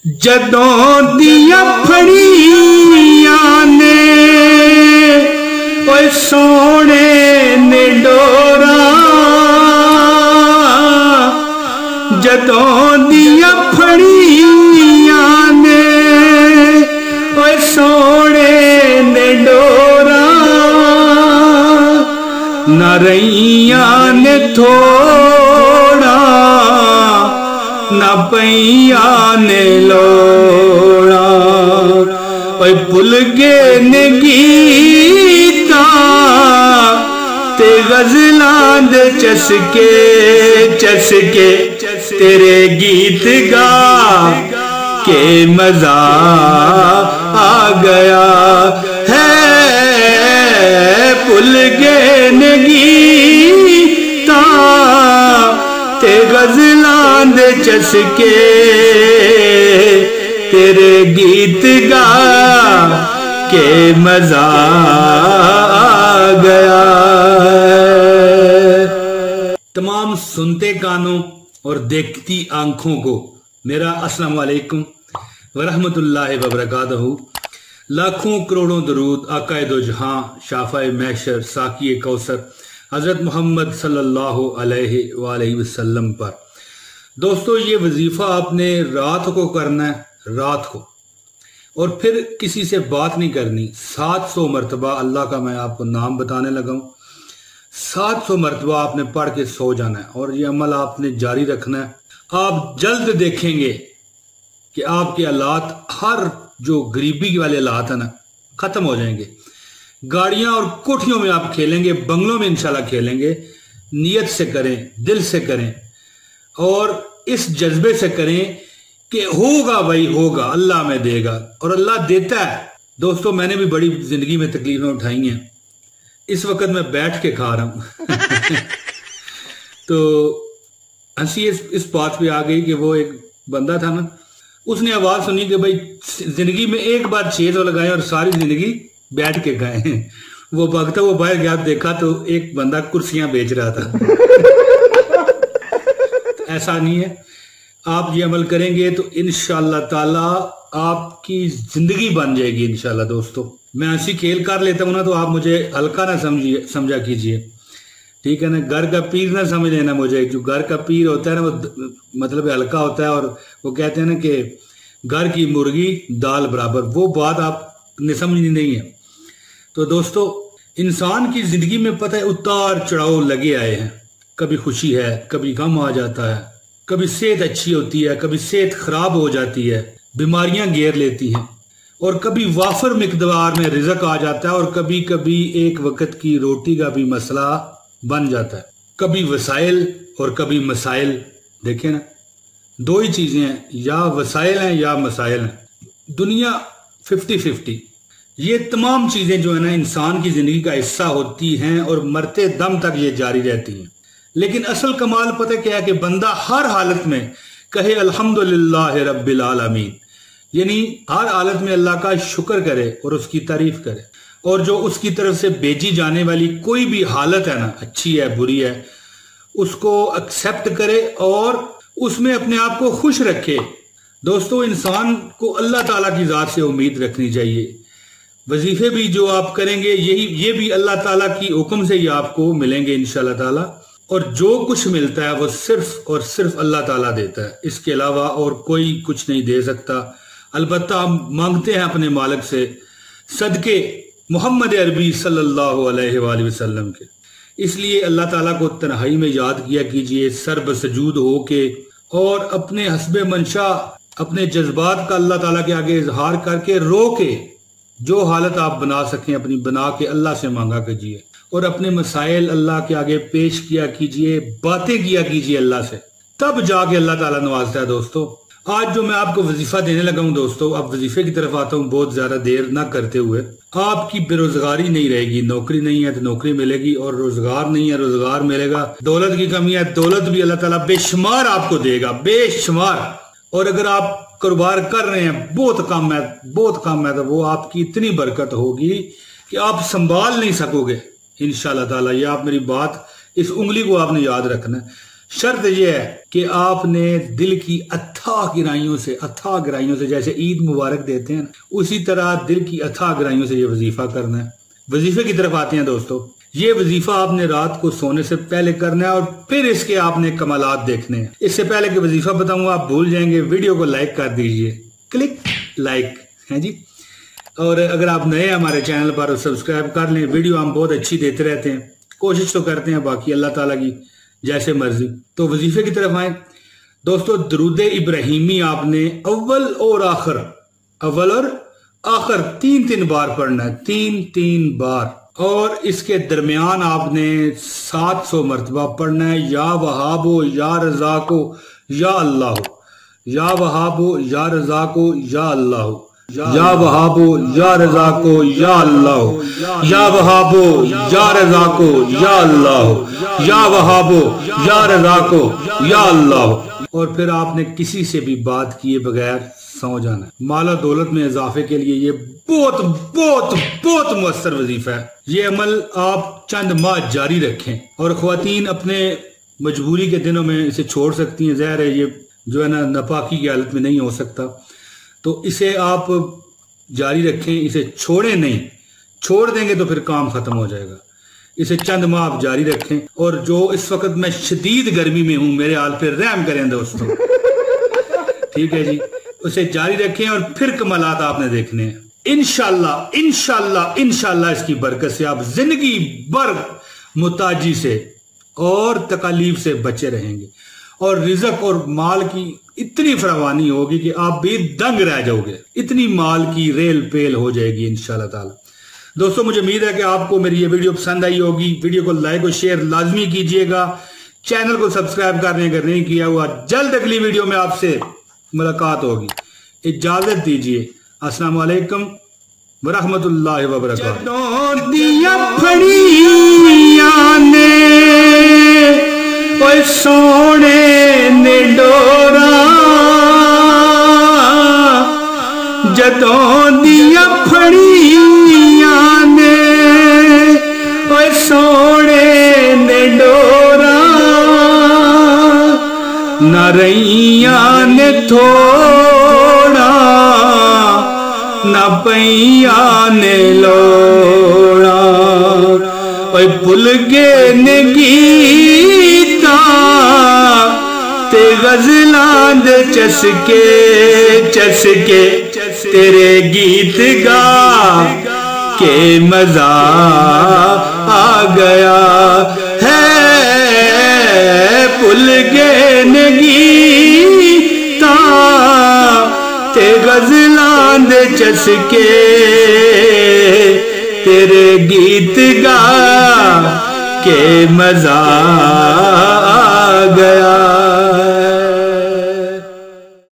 جدوں دیا پھڑیاں نے اوے سونے نے ڈورا، جدوں دیا پھڑیاں نے اوے سونے نے ڈورا، نہ رہیاں نے تھوڑا نہ پئیاں نے لوڑا، اوے بھل گئے نے گیتا تے غزلاں دے چسکے چسکے، تیرے گیت گا کے مزہ آ گیا ہے، بھل گئے نے گیتا تے غزلاں دے چسکے، تیرے گیت گا کے مزہ آ گیا۔ تمام سنتے کانوں اور دیکھتی آنکھوں کو میرا السلام علیکم ورحمت اللہ وبرکاتہ۔ لاکھوں کروڑوں درود آقا دو جہاں شافع محشر ساقی کوثر حضرت محمد صلی اللہ علیہ وآلہ وسلم پر۔ دوستو یہ وظیفہ آپ نے رات کو کرنا ہے، رات کو، اور پھر کسی سے بات نہیں کرنی۔ 700 مرتبہ اللہ کا میں آپ کو نام بتانے لگا ہوں، 700 مرتبہ آپ نے پڑھ کے سو جانا ہے، اور یہ عمل آپ نے جاری رکھنا ہے۔ آپ جلد دیکھیں گے کہ آپ کے حالات، ہر جو غریبی والے حالات ہیں نا، ختم ہو جائیں گے۔ گاڑیاں اور کوٹھیوں میں آپ کھیلیں گے، بنگلوں میں انشاءاللہ کھیلیں گے۔ نیت سے کریں، دل سے کریں، اور اس جذبے سے کریں کہ ہوگا بھائی ہوگا، اللہ میں دے گا، اور اللہ دیتا ہے۔ دوستو میں نے بھی بڑی زندگی میں تکلیفیں اٹھائی ہیں، اس وقت میں بیٹھ کے کھا رہا ہوں۔ تو ہنسی اس بات پہ آ گئی کہ وہ ایک بندہ تھا نا، اس نے آواز سنی کہ بھائی زندگی میں ایک بار 600 لگائیں اور ساری زندگی بیٹھ کے کھائیں۔ وہ بھگتا وہ باہر گیا، دیکھا تو ایک بندہ کرسیاں بیچ رہا تھا۔ ایسا نہیں ہے، آپ یہ عمل کریں گے تو انشاءاللہ تعالی آپ کی زندگی بن جائے گی انشاءاللہ۔ دوستو میں ایسی کھیل کر لیتا ہوں نا، تو آپ مجھے ہلکا نہ سمجھا کیجئے، ٹھیک ہے نا؟ گھر کا پیر نہ سمجھ لینا مجھے، جو گھر کا پیر ہوتا ہے نا وہ مطلب ہلکا ہوتا ہے، اور وہ کہتے ہیں نا کہ گھر کی مرغی دال برابر، وہ بات آپ نے سمجھنی نہیں ہے۔ تو دوستو انسان کی زندگی میں پتہ ہے اتار چڑھاؤ لگے آئے ہیں، کبھی خوشی ہے، کبھی غم آ جاتا ہے، کبھی صحت اچھی ہوتی ہے، کبھی صحت خراب ہو جاتی ہے، بیماریاں گھیر لیتی ہیں، اور کبھی وافر مقدار میں رزق آ جاتا ہے، اور کبھی کبھی ایک وقت کی روٹی کا بھی مسئلہ بن جاتا ہے، کبھی وسائل اور کبھی مسائل۔ دیکھیں نا، دو ہی چیزیں ہیں، یا وسائل ہیں یا مسائل ہیں۔ دنیا 50-50، یہ تمام چیزیں جو ہے نا انسان کی زندگی کا حصہ ہوتی ہیں، اور مرتے دم تک یہ جاری رہتی ہیں۔ لیکن اصل کمال پتہ کیا ہے کہ بندہ ہر حالت میں کہے الحمدللہ رب العالمین، یعنی ہر حالت میں اللہ کا شکر کرے اور اس کی تعریف کرے، اور جو اس کی طرف سے بھیجی جانے والی کوئی بھی حالت ہے نا، اچھی ہے بری ہے، اس کو ایکسپٹ کرے اور اس میں اپنے آپ کو خوش رکھے۔ دوستو انسان کو اللہ تعالیٰ کی ذات سے امید رکھنی چاہیے۔ وظیفے بھی جو آپ کریں گے یہ بھی اللہ تعالیٰ کی حکم سے ہی آپ کو ملیں گے انشاءاللہ تعالیٰ، اور جو کچھ ملتا ہے وہ صرف اور صرف اللہ تعالیٰ دیتا ہے، اس کے علاوہ اور کوئی کچھ نہیں دے سکتا۔ البتہ ہم مانگتے ہیں اپنے مالک سے صدقے محمد عربی صلی اللہ علیہ وآلہ وسلم کے۔ اس لیے اللہ تعالیٰ کو تنہائی میں یاد کیا کیجئے، سر بسجود ہو کے، اور اپنے حسب منشا، اپنے جذبات کا اللہ تعالیٰ کے آگے اظہار کر کے، رو کے، جو حالت آپ بنا سکیں اپنی بنا کے اللہ سے مانگا کیجئے، اور اپنے مسائل اللہ کے آگے پیش کیا کیجئے، باتیں کیا کیجئے اللہ سے، تب جا کے اللہ تعالیٰ نوازتا ہے۔ دوستو آج جو میں آپ کو وظیفہ دینے لگا ہوں، دوستو اب وظیفے کی طرف آتا ہوں بہت زیادہ دیر نہ کرتے ہوئے۔ آپ کی بے روزگاری نہیں رہے گی، نوکری نہیں ہے تو نوکری ملے گی، اور روزگار نہیں ہے روزگار ملے گا، دولت کی کمی ہے دولت بھی اللہ تعالیٰ بے شمار آپ کو دے گا، بے شمار۔ اور اگر آپ کاروبار کر رہے ہیں بہت کم ہے تو وہ آپ کی اتنی برکت ہوگی کہ آپ سنبھال نہیں سکو گے انشاءاللہ تعالیٰ۔ یہ آپ میری بات، اس انگلی کو آپ نے یاد رکھنا ہے۔ شرط یہ ہے کہ آپ نے دل کی اتھاہ گہرائیوں سے جیسے عید مبارک دیتے ہیں اسی طرح دل کی اتھاہ گہرائیوں سے یہ وظیفہ کرنا ہے۔ وظیفے کی طرف آتے ہیں دوستو، یہ وظیفہ آپ نے رات کو سونے سے پہلے کرنا ہے اور پھر اس کے آپ نے کمالات دیکھنے ہیں۔ اس سے پہلے کہ وظیفہ بتاؤں آپ بھول جائیں گے، ویڈیو کو لائک کر دیجئے، کلک لائک ہے جی، اور اگر آپ نئے ہمارے چینل پر سبسکرائب کر لیں، ویڈیو ہم بہت اچھی دیتے رہتے ہیں، کوشش تو کرتے ہیں، باقی اللہ تعالیٰ کی جیسے مرضی۔ تو وظیفے کی طرف آئیں دوستو، درود ابراہیمی آپ نے اول اور آخر 3 بار پڑھنا ہے، 3 بار، اور اس کے درمیان آپ نے 700 مرتبہ پڑھنا ہے، یا وہابو یا رزاقو یا اللہ، یا وہابو یا رزاقو یا اللہ، یا وہابو یا رزاقو یا اللہ، یا وہابو یا رزاقو یا اللہ، یا وہابو یا رزاقو یا اللہ۔ اور پھر آپ نے کسی سے بھی بات کیے بغیر سو جانا ہے۔ مال و دولت میں اضافے کے لیے یہ بہت مؤثر وظیفہ ہے۔ یہ عمل آپ چند ماہ جاری رکھیں، اور خواتین اپنے مجبوری کے دنوں میں اسے چھوڑ سکتی ہیں، ظاہر ہے یہ جو ہے نا ناپاکی کی حالت میں نہیں ہو سکتا، تو اسے آپ جاری رکھیں، اسے چھوڑیں نہیں، چھوڑ دیں گے تو پھر کام ختم ہو جائے گا۔ اسے چند ماہ آپ جاری رکھیں، اور جو اس وقت میں شدید گرمی میں ہوں میرے حال پہ رحم کریں دوستوں، ٹھیک ہے جی، اسے جاری رکھیں اور پھر کمالات آپ نے دیکھنے ہیں۔ انشاءاللہ اس کی برکت سے آپ زندگی بھر محتاجی سے اور تکالیف سے بچے رہیں گے، اور رزق اور مال کی اتنی فراوانی ہوگی کہ آپ بھی دنگ رہ جاؤ گے، اتنی مال کی ریل پیل ہو جائے گی انشاءاللہ تعالی۔ دوستو مجھے امید ہے کہ آپ کو میری یہ ویڈیو پسند آئی ہوگی، ویڈیو کو لائک اور شیئر لازمی کیجئے گا، چینل کو سبسکرائب کرنے اگر نہیں کیا ہوا، جلد اگلی ویڈیو میں آپ سے ملاقات ہوگی، اجازت دیجئے، السلام علیکم ورحمت اللہ وبرکاتہ۔ جدوں دیا پھڑیاں نے اوے سونے نے ڈوراں، جدوں دیا پھڑیاں نے اوے سونے نے ڈوراں، نہ رہیاں نے تھوڑا نہ پئیاں نے لوڑا، اوے بھل گئے نے گیتاں تے غزلاں دے چسکے تیرے گیت گا کے مزہ آ گیا ہے، بھل گئے نے گیتاں تے غزلاں دے چسکے تیرے گیت گا کے مزہ